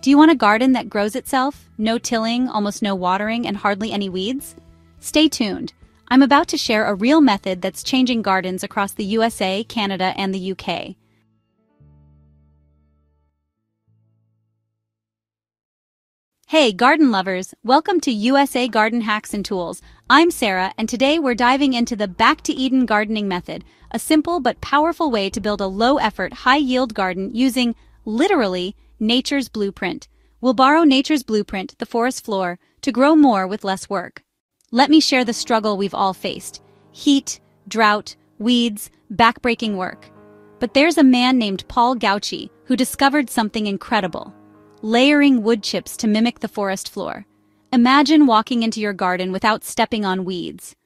Do you want a garden that grows itself? No tilling, almost no watering, and hardly any weeds? Stay tuned. I'm about to share a real method that's changing gardens across the USA, Canada, and the UK. Hey, garden lovers! Welcome to USA Garden Hacks and Tools. I'm Sarah, and today we're diving into the Back to Eden gardening method, a simple but powerful way to build a low-effort, high-yield garden using, literally, nature's blueprint. We'll borrow nature's blueprint, the forest floor, to grow more with less work. Let me share the struggle we've all faced: heat, drought, weeds, backbreaking work. But there's a man named Paul Gauci who discovered something incredible: layering wood chips to mimic the forest floor. Imagine walking into your garden without stepping on weeds.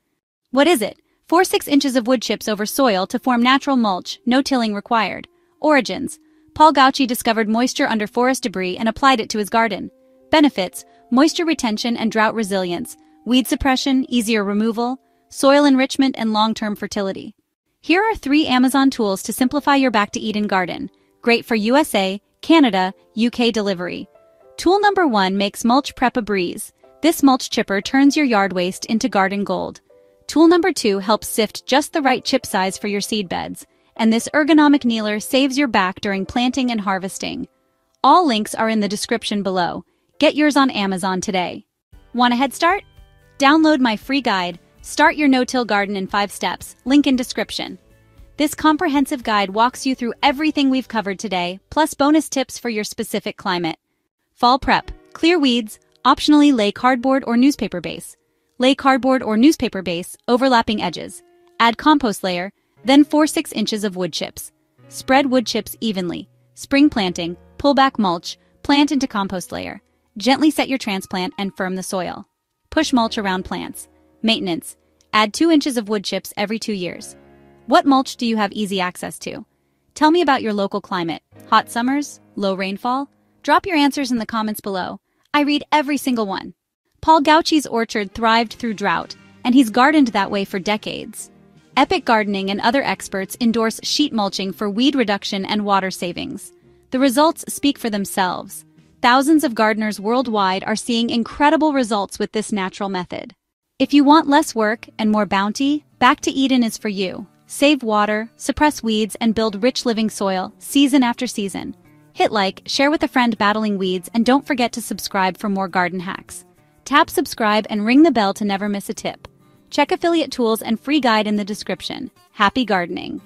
What is it? 4-6 inches of wood chips over soil to form natural mulch, no tilling required. Origins: Paul Gauci discovered moisture under forest debris and applied it to his garden. Benefits: moisture retention and drought resilience, weed suppression, easier removal, soil enrichment, and long-term fertility. Here are 3 Amazon tools to simplify your Back to Eden garden. Great for USA, Canada, UK delivery. Tool number 1 makes mulch prep a breeze. This mulch chipper turns your yard waste into garden gold. Tool number 2 helps sift just the right chip size for your seed beds. And this ergonomic kneeler saves your back during planting and harvesting. All links are in the description below. Get yours on Amazon today. Want a head start? Download my free guide, Start Your No-Till Garden in 5 Steps, link in description. This comprehensive guide walks you through everything we've covered today, plus bonus tips for your specific climate. Fall prep: clear weeds, optionally lay cardboard or newspaper base. Lay cardboard or newspaper base, overlapping edges. Add compost layer, then 4-6 inches of wood chips. Spread wood chips evenly. Spring planting: pull back mulch, plant into compost layer. Gently set your transplant and firm the soil. Push mulch around plants. Maintenance: add 2 inches of wood chips every 2 years. What mulch do you have easy access to? Tell me about your local climate. Hot summers? Low rainfall? Drop your answers in the comments below. I read every single one. Paul Gauci's orchard thrived through drought, and he's gardened that way for decades. Epic Gardening and other experts endorse sheet mulching for weed reduction and water savings. The results speak for themselves. Thousands of gardeners worldwide are seeing incredible results with this natural method. If you want less work and more bounty, Back to Eden is for you. Save water, suppress weeds, and build rich living soil, season after season. Hit like, share with a friend battling weeds, and don't forget to subscribe for more garden hacks. Tap subscribe and ring the bell to never miss a tip. Check affiliate tools and free guide in the description. Happy gardening!